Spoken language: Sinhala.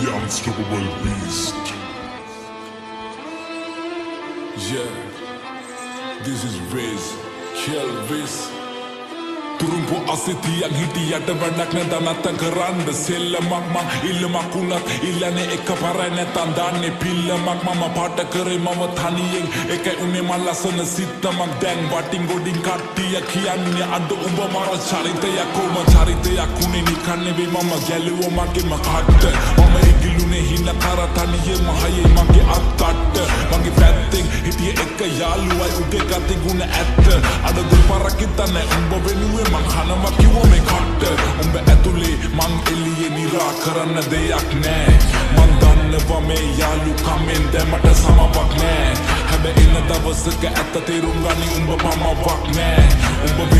The unstoppable beast. Yeah, this is Riz, Kelvis. Turumpo asitiyan hitiyat වැඩක් නැත නැත කරන්න සෙල්ලමක් මං ඉල්ලමක් උනත් ඉල්ලන්නේ එක පාරයි නැතන් දාන්නේ පිල්ලමක් මම පාට කරේ මම තනියෙන් එකයි උනේ මං ලස්සන සිත්තමක් දැන් වටින් ගොඩින් කට්ටිය කියන්නේ අද උඹ මර චරිතයක් කොම චරිතයක් උනේ නිකන් නෙවෙයි මම ගැලුවා මගේම කට්ට මම ඉගිලුනේ හින කර තනියෙම හයේ මගේ අත්තට මගේ පැත්තෙන් හිටියේ එක යාළුවයි උගේ ගති ගුණ ඇත්ත අද දෙපාරක් හිතන්නේ උඹ වෙනුවෙන් මං කනවා කිව්ව මේ කට්ට උඹ ඇතුලේ මං එළියේ නිරා කරන්න දෙයක් නෑ මං දන්නවා මේ යාළුකමෙන් දැමට සමවක් නෑ හැබැයි එන දවසක ඇත්ත තේරුම් ගනි උඹ පමවක් නෑ උඹ